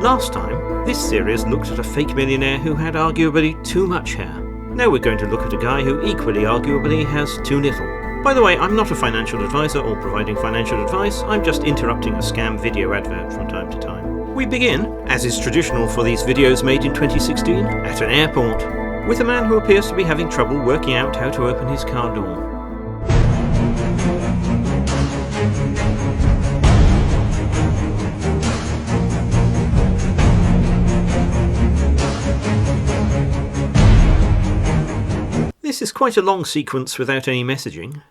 Last time, this series looked at a fake millionaire who had arguably too much hair. Now we're going to look at a guy who equally arguably has too little. By the way, I'm not a financial advisor or providing financial advice, I'm just interrupting a scam video advert from time to time. We begin, as is traditional for these videos made in 2016, at an airport, with a man who appears to be having trouble working out how to open his car door. This is quite a long sequence without any messaging.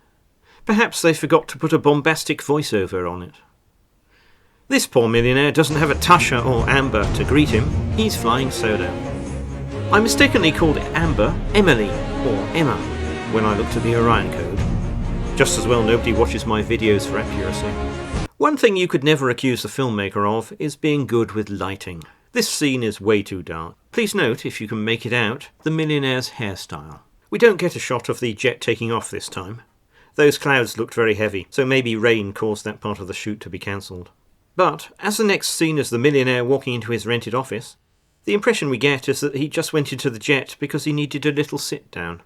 Perhaps they forgot to put a bombastic voiceover on it. This poor millionaire doesn't have a Tasha or Amber to greet him, he's flying solo. I mistakenly called Amber Emily or Emma when I looked at the Orion code. Just as well nobody watches my videos for accuracy. One thing you could never accuse the filmmaker of is being good with lighting. This scene is way too dark. Please note, if you can make it out, the millionaire's hairstyle. We don't get a shot of the jet taking off this time. Those clouds looked very heavy, so maybe rain caused that part of the shoot to be cancelled. But, as the next scene is the millionaire walking into his rented office, the impression we get is that he just went into the jet because he needed a little sit down.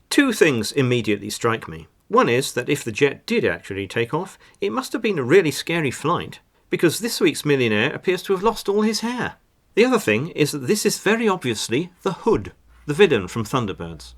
Two things immediately strike me. One is that if the jet did actually take off, it must have been a really scary flight, because this week's millionaire appears to have lost all his hair. The other thing is that this is very obviously the Hood, the villain from Thunderbirds.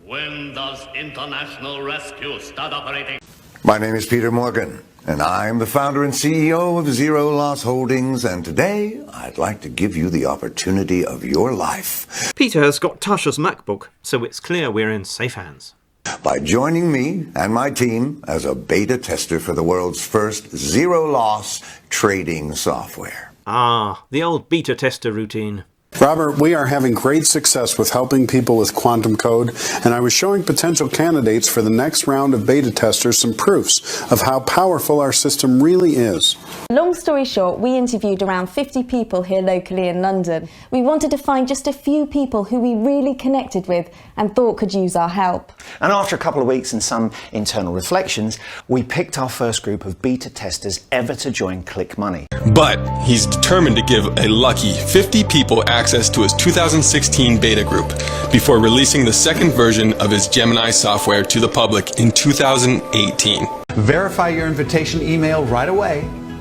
When does international rescue start operating? My name is Peter Morgan, and I'm the founder and CEO of Zero Loss Holdings, and today I'd like to give you the opportunity of your life. Peter has got Tasha's MacBook, so it's clear we're in safe hands. By joining me and my team as a beta tester for the world's first zero-loss trading software. Ah, the old beta tester routine. Robert, we are having great success with helping people with quantum code, and I was showing potential candidates for the next round of beta testers some proofs of how powerful our system really is. Long story short, we interviewed around 50 people here locally in London. We wanted to find just a few people who we really connected with and thought could use our help. And after a couple of weeks and some internal reflections, we picked our first group of beta testers ever to join Click Money. But he's determined to give a lucky 50 people access to his 2016 beta group before releasing the second version of his Gemini software to the public in 2018. Verify your invitation email right away,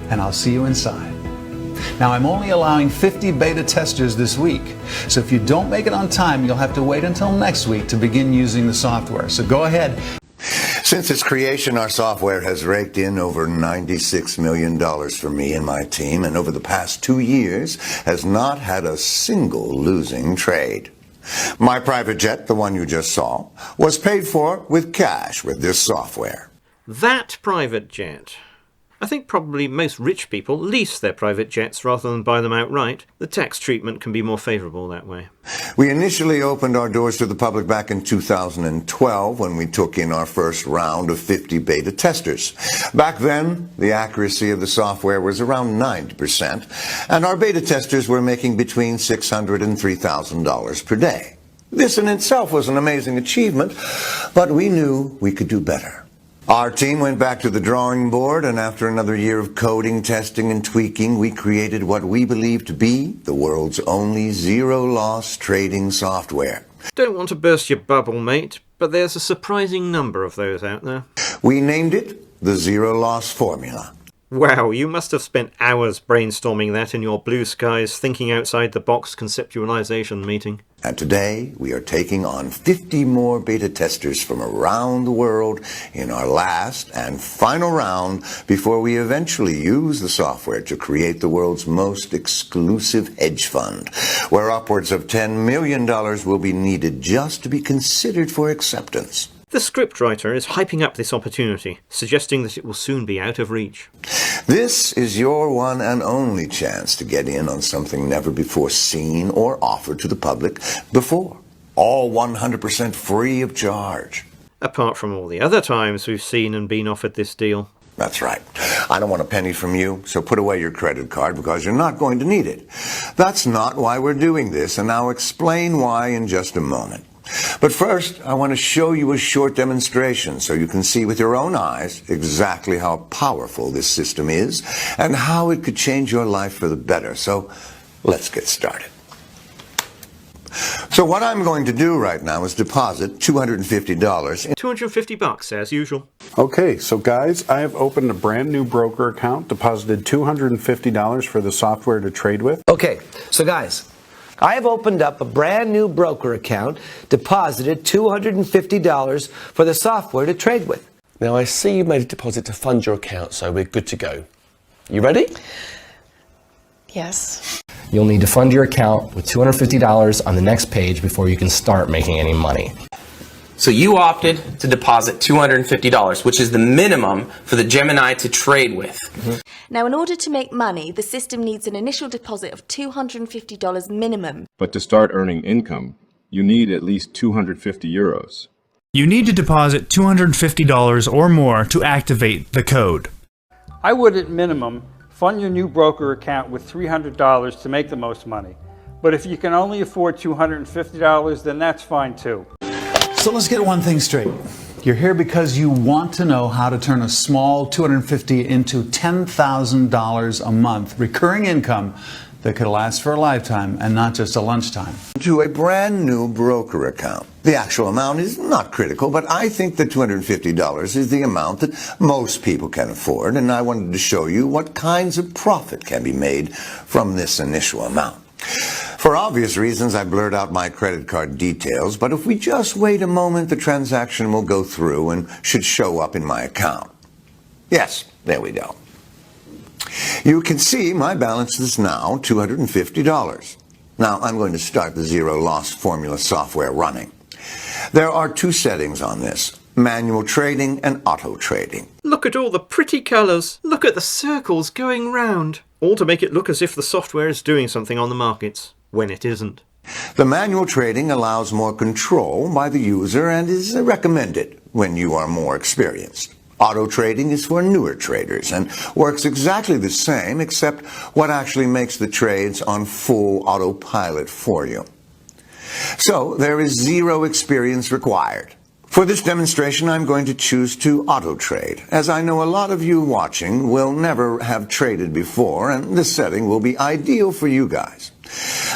and I'll see you inside. Now, I'm only allowing 50 beta testers this week, so if you don't make it on time, you'll have to wait until next week to begin using the software. So go ahead. Since its creation, our software has raked in over $96 million for me and my team, and over the past 2 years has not had a single losing trade. My private jet, the one you just saw, was paid for with cash with this software. That private jet. I think probably most rich people lease their private jets rather than buy them outright. The tax treatment can be more favourable that way. We initially opened our doors to the public back in 2012 when we took in our first round of 50 beta testers. Back then, the accuracy of the software was around 90%, and our beta testers were making between $600 and $3,000 per day. This in itself was an amazing achievement, but we knew we could do better. Our team went back to the drawing board, and after another year of coding, testing, and tweaking, we created what we believe to be the world's only zero-loss trading software. Don't want to burst your bubble, mate, but there's a surprising number of those out there. We named it the Zero-Loss Formula. Wow, you must have spent hours brainstorming that in your blue skies, thinking outside the box conceptualization meeting. And today, we are taking on 50 more beta testers from around the world in our last and final round before we eventually use the software to create the world's most exclusive hedge fund, where upwards of $10 million will be needed just to be considered for acceptance. The scriptwriter is hyping up this opportunity, suggesting that it will soon be out of reach. This is your one and only chance to get in on something never before seen or offered to the public before. All 100% free of charge. Apart from all the other times we've seen and been offered this deal. That's right. I don't want a penny from you, so put away your credit card because you're not going to need it. That's not why we're doing this, and I'll explain why in just a moment. But first, I want to show you a short demonstration so you can see with your own eyes exactly how powerful this system is and how it could change your life for the better. So let's get started. So what I'm going to do right now is deposit $250. $250 as usual. Okay, so guys, I have opened a brand new broker account, deposited $250 for the software to trade with. Okay, so guys, I have opened up a brand new broker account, deposited $250 for the software to trade with. Now I see you made a deposit to fund your account, so we're good to go. You ready? Yes. You'll need to fund your account with $250 on the next page before you can start making any money. So you opted to deposit $250, which is the minimum for the Gemini to trade with. Now, in order to make money, the system needs an initial deposit of $250 minimum. But to start earning income, you need at least 250 euros. You need to deposit $250 or more to activate the code. I would, at minimum, fund your new broker account with $300 to make the most money. But if you can only afford $250, then that's fine too. So let's get one thing straight. You're here because you want to know how to turn a small $250 into $10,000 a month recurring income that could last for a lifetime and not just a lunchtime. To a brand new broker account. The actual amount is not critical, but I think that $250 is the amount that most people can afford, and I wanted to show you what kinds of profit can be made from this initial amount. For obvious reasons, I blurred out my credit card details, but if we just wait a moment, the transaction will go through and should show up in my account. Yes, there we go. You can see my balance is now $250. Now I'm going to start the zero loss formula software running. There are two settings on this: manual trading and auto trading. Look at all the pretty colours. Look at the circles going round. All to make it look as if the software is doing something on the markets, when it isn't. The manual trading allows more control by the user and is recommended when you are more experienced. Auto trading is for newer traders and works exactly the same, except what actually makes the trades on full autopilot for you. So there is zero experience required. For this demonstration, I'm going to choose to auto trade, as I know a lot of you watching will never have traded before, and this setting will be ideal for you guys.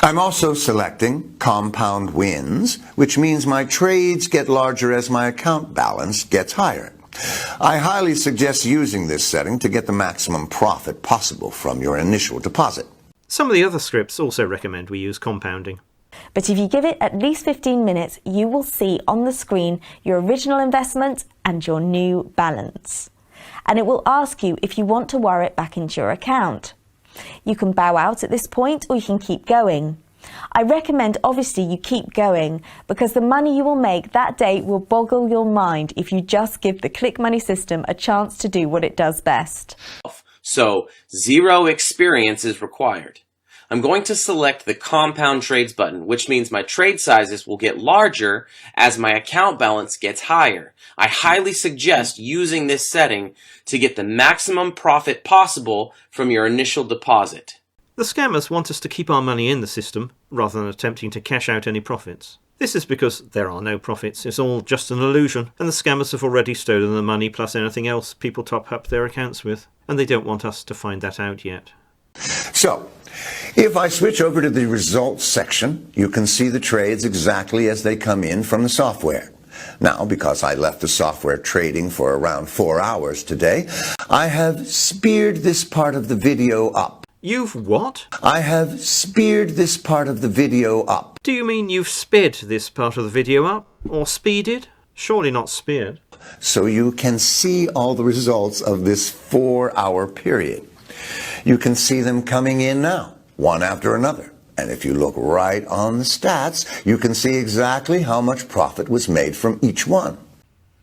I'm also selecting compound wins, which means my trades get larger as my account balance gets higher. I highly suggest using this setting to get the maximum profit possible from your initial deposit. Some of the other scripts also recommend we use compounding. But if you give it at least 15 minutes, you will see on the screen your original investment and your new balance. And it will ask you if you want to wire it back into your account. You can bow out at this point, or you can keep going. I recommend obviously you keep going, because the money you will make that day will boggle your mind if you just give the Click Money system a chance to do what it does best. So zero experience is required. I'm going to select the compound trades button, which means my trade sizes will get larger as my account balance gets higher. I highly suggest using this setting to get the maximum profit possible from your initial deposit. The scammers want us to keep our money in the system, rather than attempting to cash out any profits. This is because there are no profits, it's all just an illusion, and the scammers have already stolen the money plus anything else people top up their accounts with, and they don't want us to find that out yet. So, if I switch over to the results section, you can see the trades exactly as they come in from the software. Now, because I left the software trading for around 4 hours today, I have speared this part of the video up. You've what? I have speared this part of the video up. Do you mean you've sped this part of the video up? Or speeded? Surely not speared. So you can see all the results of this 4-hour period. You can see them coming in now, one after another. And if you look right on the stats, you can see exactly how much profit was made from each one.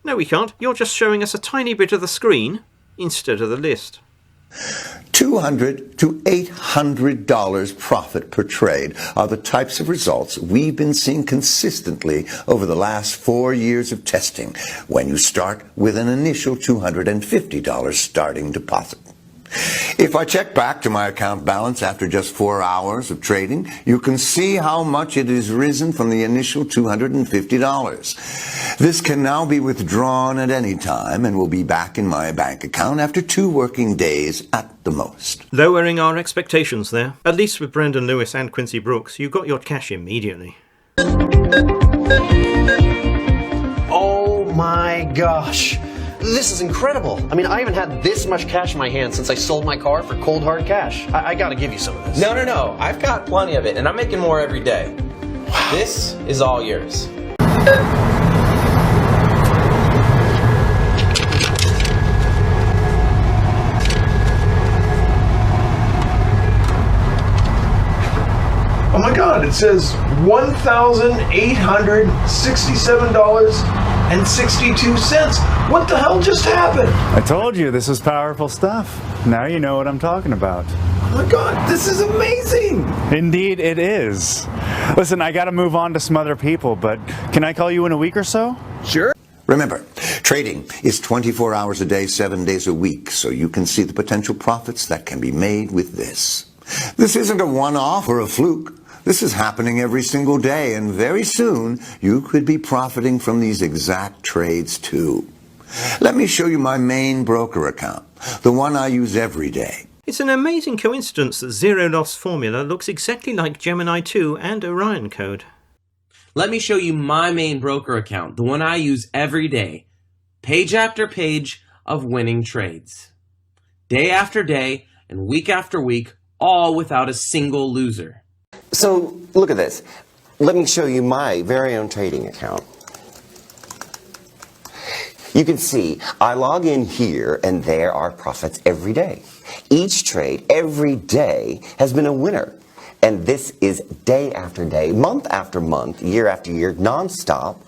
No, we can't. You're just showing us a tiny bit of the screen instead of the list. $200 to $800 profit per trade are the types of results we've been seeing consistently over the last 4 years of testing when you start with an initial $250 starting deposit. If I check back to my account balance after just 4 hours of trading, you can see how much it has risen from the initial $250. This can now be withdrawn at any time and will be back in my bank account after 2 working days at the most. Lowering our expectations there. At least with Brendan Lewis and Quincy Brooks, you got your cash immediately. Oh my gosh. This is incredible. I mean, I haven't had this much cash in my hand since I sold my car for cold hard cash. I gotta give you some of this. No. I've got plenty of it, and I'm making more every day. Wow. This is all yours. Oh my God, it says $1,867.62. What the hell just happened? I told you this was powerful stuff. Now you know what I'm talking about. Oh my God, this is amazing! Indeed it is. Listen, I gotta move on to some other people, but can I call you in a week or so? Sure. Remember, trading is 24 hours a day, 7 days a week, so you can see the potential profits that can be made with this. This isn't a one-off or a fluke. This is happening every single day, and very soon you could be profiting from these exact trades too. Let me show you my main broker account, the one I use every day. It's an amazing coincidence that Zero Loss Formula looks exactly like Gemini 2 and Orion Code. Let me show you my main broker account, the one I use every day. Page after page of winning trades. Day after day and week after week, all without a single loser. So, look at this. Let me show you my very own trading account. You can see I log in here and there are profits every day. Each trade every day has been a winner. And this is day after day, month after month, year after year, non-stop.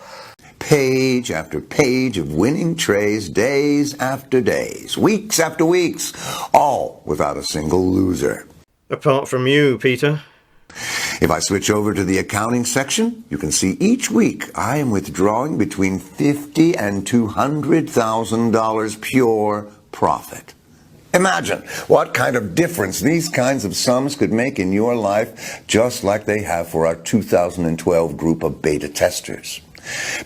Page after page of winning trades, days after days, weeks after weeks, all without a single loser. Apart from you, Peter. If I switch over to the accounting section, you can see each week I am withdrawing between $50,000 and $200,000 pure profit. Imagine what kind of difference these kinds of sums could make in your life, just like they have for our 2012 group of beta testers.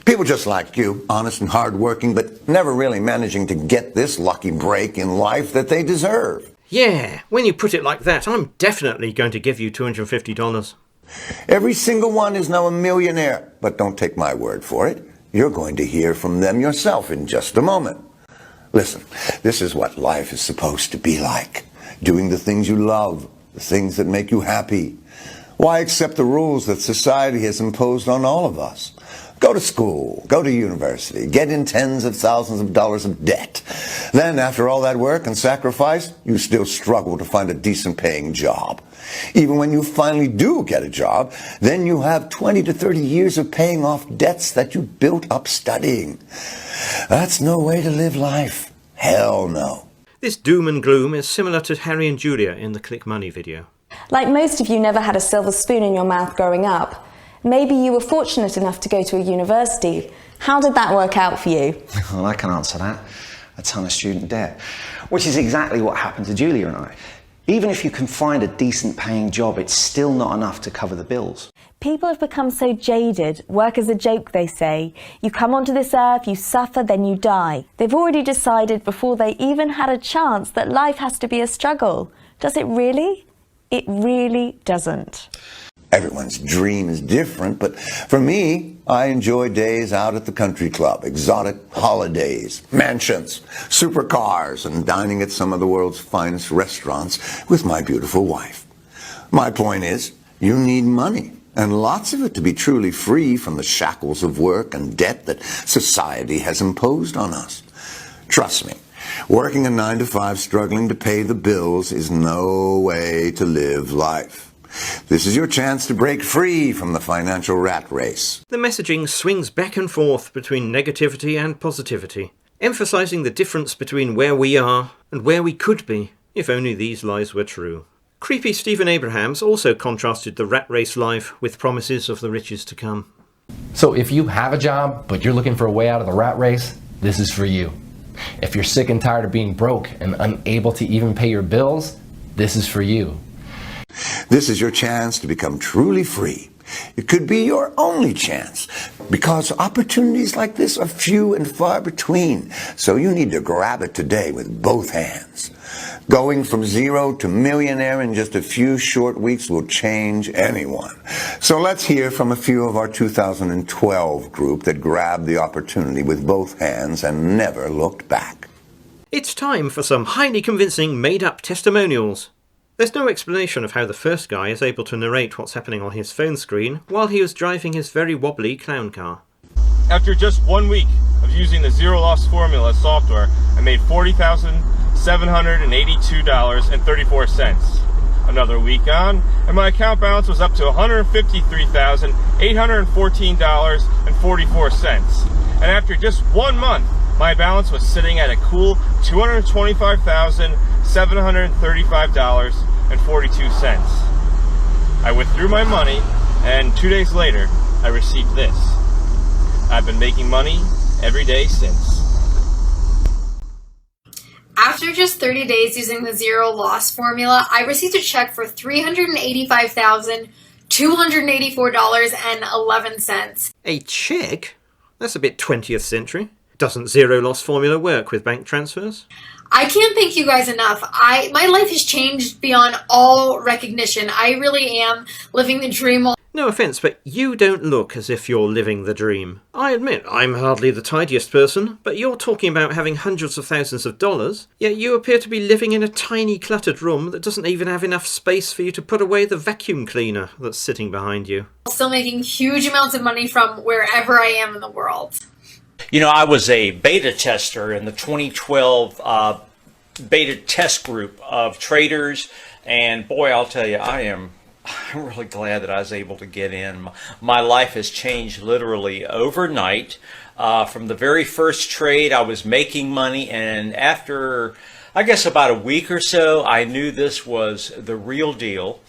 People just like you, honest and hardworking, but never really managing to get this lucky break in life that they deserve. Yeah, when you put it like that, I'm definitely going to give you $250. Every single one is now a millionaire, but don't take my word for it. You're going to hear from them yourself in just a moment. Listen, this is what life is supposed to be like. Doing the things you love, the things that make you happy. Why accept the rules that society has imposed on all of us? Go to school, go to university, get in tens of thousands of dollars of debt. Then, after all that work and sacrifice, you still struggle to find a decent paying job. Even when you finally do get a job, then you have 20 to 30 years of paying off debts that you built up studying. That's no way to live life. Hell no. This doom and gloom is similar to Harry and Julia in the Click Money video. Like most of you never had a silver spoon in your mouth growing up. Maybe you were fortunate enough to go to a university. How did that work out for you? Well, I can answer that. A ton of student debt. Which is exactly what happened to Julia and I. Even if you can find a decent paying job, it's still not enough to cover the bills. People have become so jaded. Work is a joke, they say. You come onto this earth, you suffer, then you die. They've already decided before they even had a chance that life has to be a struggle. Does it really? It really doesn't. Everyone's dream is different, but for me, I enjoy days out at the country club, exotic holidays, mansions, supercars, and dining at some of the world's finest restaurants with my beautiful wife. My point is, you need money, and lots of it to be truly free from the shackles of work and debt that society has imposed on us. Trust me, working a 9-to-5 struggling to pay the bills is no way to live life. This is your chance to break free from the financial rat race. The messaging swings back and forth between negativity and positivity, emphasizing the difference between where we are and where we could be. If only these lies were true. Creepy Stephen Abrahams also contrasted the rat race life with promises of the riches to come. So if you have a job, but you're looking for a way out of the rat race, this is for you. If you're sick and tired of being broke and unable to even pay your bills, this is for you. This is your chance to become truly free. It could be your only chance, because opportunities like this are few and far between. So you need to grab it today with both hands. Going from zero to millionaire in just a few short weeks will change anyone. So let's hear from a few of our 2012 group that grabbed the opportunity with both hands and never looked back. It's time for some highly convincing made-up testimonials. There's no explanation of how the first guy is able to narrate what's happening on his phone screen while he was driving his very wobbly clown car. After just 1 week of using the Zero Loss Formula software, I made $40,782.34. Another week on, and my account balance was up to $153,814.44. And after just 1 month, my balance was sitting at a cool $225,735.42. I withdrew my money, and 2 days later, I received this. I've been making money every day since. After just 30 days using the Zero Loss Formula, I received a check for $385,284.11. A check? That's a bit 20th century. Doesn't Zero Loss Formula work with bank transfers? I can't thank you guys enough. My life has changed beyond all recognition. I really am living the dream. No offence, but you don't look as if you're living the dream. I admit, I'm hardly the tidiest person, but you're talking about having hundreds of thousands of dollars, yet you appear to be living in a tiny cluttered room that doesn't even have enough space for you to put away the vacuum cleaner that's sitting behind you. Still making huge amounts of money from wherever I am in the world. You know, I was a beta tester in the 2012 beta test group of traders, and boy, I'll tell you, I'm really glad that I was able to get in. My life has changed literally overnight. From the very first trade, I was making money, and after, I guess, about a week or so, I knew this was the real deal.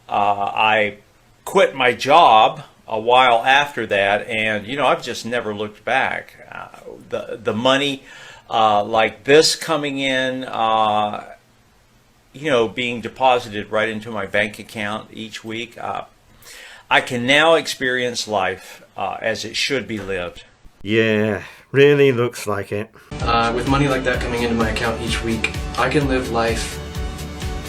I quit my job a while after that, and you know, I've just never looked back. The money like this coming in, you know, being deposited right into my bank account each week, I can now experience life as it should be lived. Yeah, really looks like it. With money like that coming into my account each week, I can live life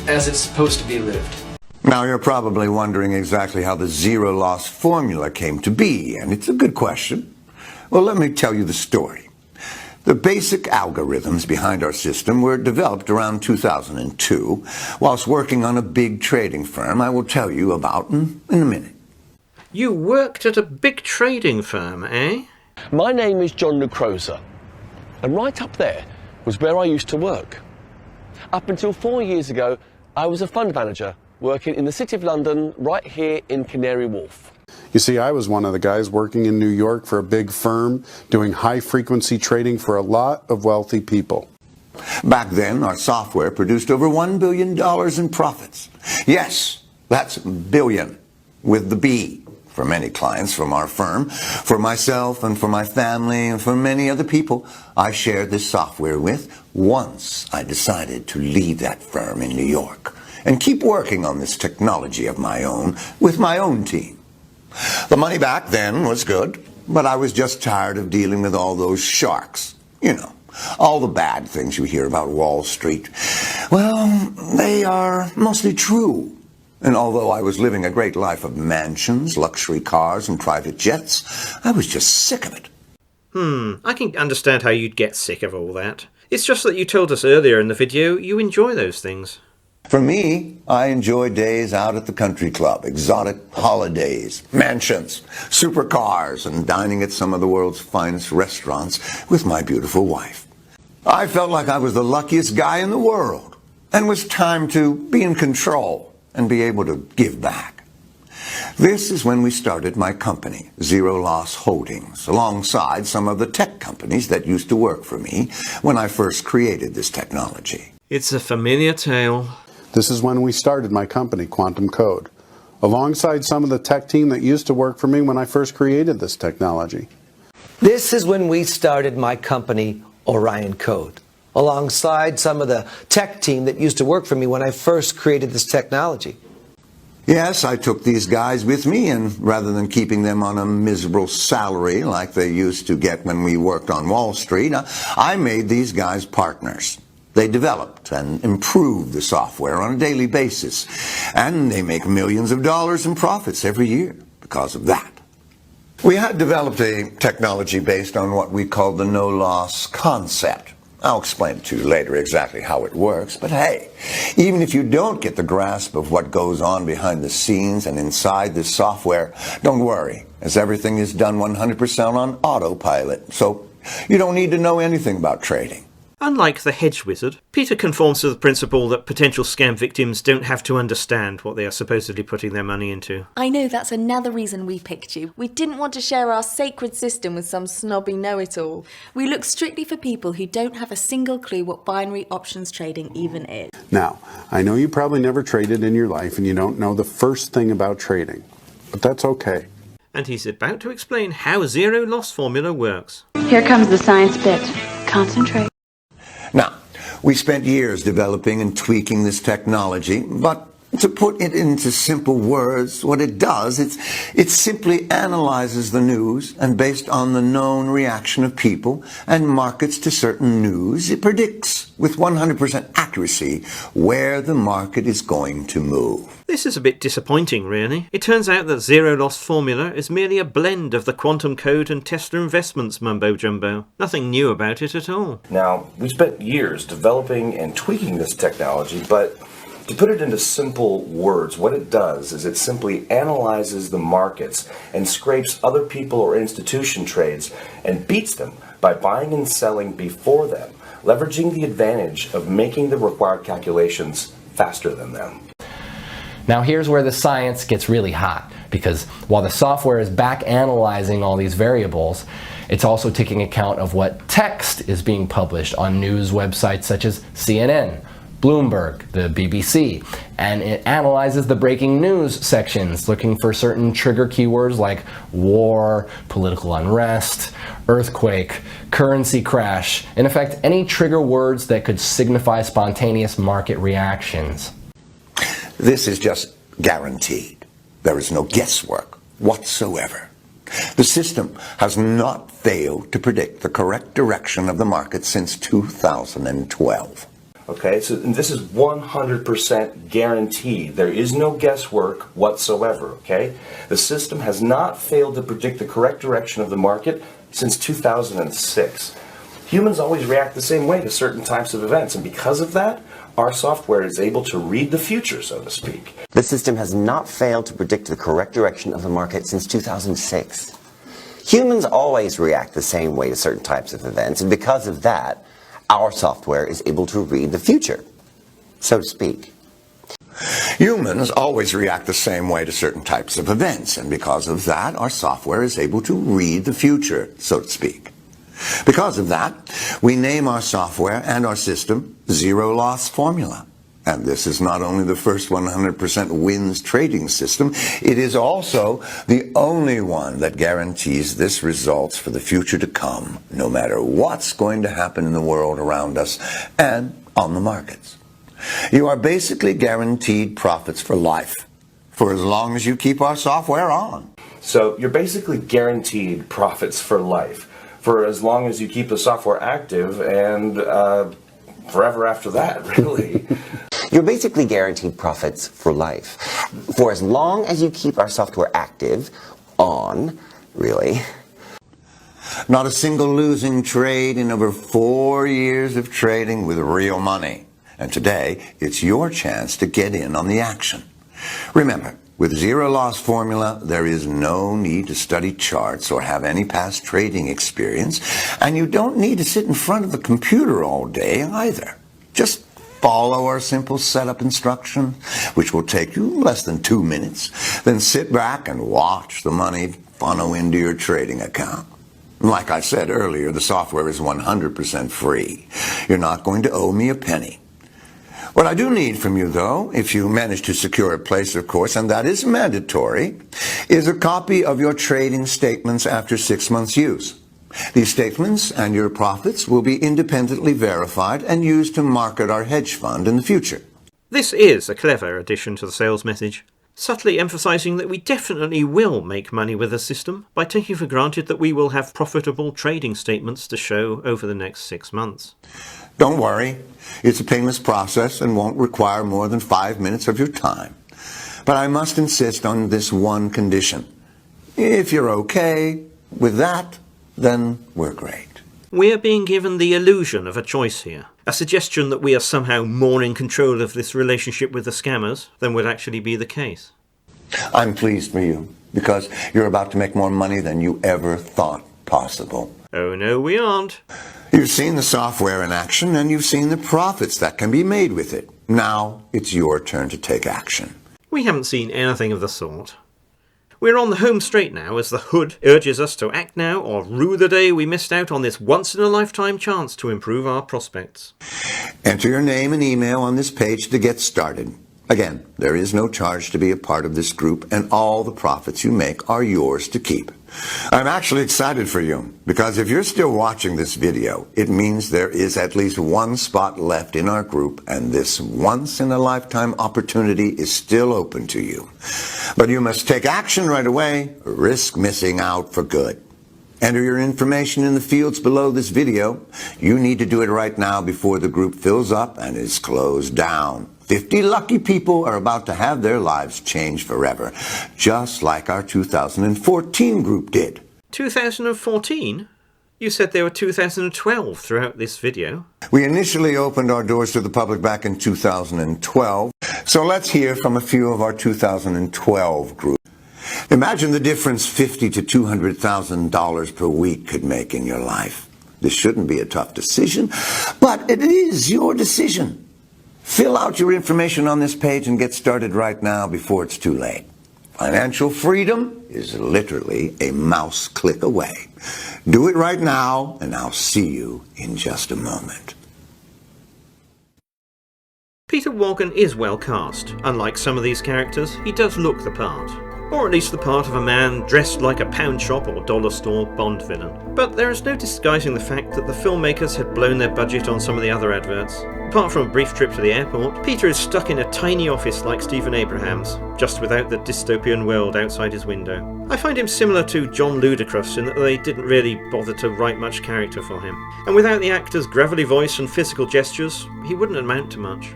as it's supposed to be lived. Now you're probably wondering exactly how the Zero Loss Formula came to be, and it's a good question. Well, let me tell you the story. The basic algorithms behind our system were developed around 2002, whilst working on a big trading firm I will tell you about in a minute. You worked at a big trading firm, eh? My name is John Lucrosa, and right up there was where I used to work. Up until 4 years ago, I was a fund manager working in the City of London, right here in Canary Wharf. You see, I was one of the guys working in New York for a big firm, doing high-frequency trading for a lot of wealthy people. Back then, our software produced over $1 billion in profits. Yes, that's billion, with the B, for many clients from our firm, for myself and for my family and for many other people I shared this software with once I decided to leave that firm in New York and keep working on this technology of my own with my own team. The money back then was good, but I was just tired of dealing with all those sharks. You know, all the bad things you hear about Wall Street. Well, they are mostly true. And although I was living a great life of mansions, luxury cars, and private jets, I was just sick of it. I can understand how you'd get sick of all that. It's just that you told us earlier in the video you enjoy those things. For me, I enjoy days out at the country club, exotic holidays, mansions, supercars, and dining at some of the world's finest restaurants with my beautiful wife. I felt like I was the luckiest guy in the world, and it was time to be in control and be able to give back. This is when we started my company, Zero Loss Holdings, alongside some of the tech companies that used to work for me when I first created this technology. It's a familiar tale. This is when we started my company, Quantum Code, alongside some of the tech team that used to work for me when I first created this technology. This is when we started my company, Orion Code, alongside some of the tech team that used to work for me when I first created this technology. Yes, I took these guys with me, and rather than keeping them on a miserable salary like they used to get when we worked on Wall Street, I made these guys partners. They developed and improved the software on a daily basis, and they make millions of dollars in profits every year because of that. We had developed a technology based on what we called the no-loss concept. I'll explain to you later exactly how it works, but hey, even if you don't get the grasp of what goes on behind the scenes and inside this software, don't worry, as everything is done 100% on autopilot, so you don't need to know anything about trading. Unlike the hedge wizard, Peter conforms to the principle that potential scam victims don't have to understand what they are supposedly putting their money into. I know, that's another reason we picked you. We didn't want to share our sacred system with some snobby know-it-all. We look strictly for people who don't have a single clue what binary options trading even is. Now, I know you probably never traded in your life and you don't know the first thing about trading, but that's okay. And he's about to explain how zero loss formula works. Here comes the science bit. Concentrate. Now, we spent years developing and tweaking this technology, but to put it into simple words, what it does, it simply analyzes the news, and based on the known reaction of people and markets to certain news, it predicts with 100% accuracy where the market is going to move. This is a bit disappointing, really. It turns out that zero loss formula is merely a blend of the Quantum Code and Tesler Investments mumbo-jumbo. Nothing new about it at all. Now, we spent years developing and tweaking this technology, but to put it into simple words, what it does is it simply analyzes the markets and scrapes other people or institution trades and beats them by buying and selling before them, leveraging the advantage of making the required calculations faster than them. Now here's where the science gets really hot, because while the software is back analyzing all these variables, it's also taking account of what text is being published on news websites such as CNN, Bloomberg, the BBC, and it analyzes the breaking news sections, looking for certain trigger keywords like war, political unrest, earthquake, currency crash, in effect, any trigger words that could signify spontaneous market reactions. This is just guaranteed. There is no guesswork whatsoever. The system has not failed to predict the correct direction of the market since 2012. Okay, so this is 100% guaranteed. There is no guesswork whatsoever, okay? The system has not failed to predict the correct direction of the market since 2006. Humans always react the same way to certain types of events, and because of that, our software is able to read the future, so to speak. The system has not failed to predict the correct direction of the market since 2006. Humans always react the same way to certain types of events, and because of that, our software is able to read the future, so to speak. Humans always react the same way to certain types of events, and because of that, our software is able to read the future, so to speak. Because of that, we name our software and our system Zero Loss Formula. And this is not only the first 100% wins trading system, it is also the only one that guarantees this results for the future to come, no matter what's going to happen in the world around us and on the markets. You are basically guaranteed profits for life, for as long as you keep our software on. So you're basically guaranteed profits for life, for as long as you keep the software active, and forever after that, really. You're basically guaranteed profits for life, for as long as you keep our software active, on, really. Not a single losing trade in over 4 years of trading with real money. And today, it's your chance to get in on the action. Remember, with Zero Loss Formula, there is no need to study charts or have any past trading experience, and you don't need to sit in front of the computer all day either. Just follow our simple setup instruction, which will take you less than 2 minutes. Then sit back and watch the money funnel into your trading account. Like I said earlier, the software is 100% free. You're not going to owe me a penny. What I do need from you, though, if you manage to secure a place, of course, and that is mandatory, is a copy of your trading statements after 6 months' use. These statements and your profits will be independently verified and used to market our hedge fund in the future. This is a clever addition to the sales message, subtly emphasising that we definitely will make money with the system by taking for granted that we will have profitable trading statements to show over the next 6 months. Don't worry, it's a painless process and won't require more than 5 minutes of your time. But I must insist on this one condition. If you're okay with that, then we're great. We're being given the illusion of a choice here, a suggestion that we are somehow more in control of this relationship with the scammers than would actually be the case. I'm pleased for you, because you're about to make more money than you ever thought possible. Oh no, we aren't. You've seen the software in action, and you've seen the profits that can be made with it. Now it's your turn to take action. We haven't seen anything of the sort. We're on the home straight now as the hood urges us to act now or rue the day we missed out on this once-in-a-lifetime chance to improve our prospects. Enter your name and email on this page to get started. Again, there is no charge to be a part of this group, and all the profits you make are yours to keep. I'm actually excited for you, because if you're still watching this video, it means there is at least one spot left in our group, and this once-in-a-lifetime opportunity is still open to you. But you must take action right away, or risk missing out for good. Enter your information in the fields below this video. You need to do it right now before the group fills up and is closed down. 50 lucky people are about to have their lives changed forever, just like our 2014 group did. 2014? You said they were 2012 throughout this video. We initially opened our doors to the public back in 2012, so let's hear from a few of our 2012 group. Imagine the difference $50,000 to $200,000 per week could make in your life. This shouldn't be a tough decision, but it is your decision. Fill out your information on this page and get started right now before it's too late. Financial freedom is literally a mouse click away. Do it right now, and I'll see you in just a moment. Peter Walken is well cast. Unlike some of these characters, he does look the part. Or at least the part of a man dressed like a pound shop or dollar store Bond villain. But there is no disguising the fact that the filmmakers had blown their budget on some of the other adverts. Apart from a brief trip to the airport, Peter is stuck in a tiny office like Stephen Abraham's, just without the dystopian world outside his window. I find him similar to John Ludacris in that they didn't really bother to write much character for him. And without the actor's gravelly voice and physical gestures, he wouldn't amount to much.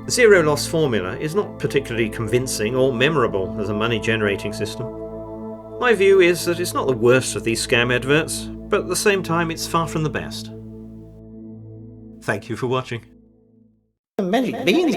Zero Loss Formula is not particularly convincing or memorable as a money-generating system. My view is that it's not the worst of these scam adverts, but at the same time it's far from the best. Thank you for watching. Magic beans.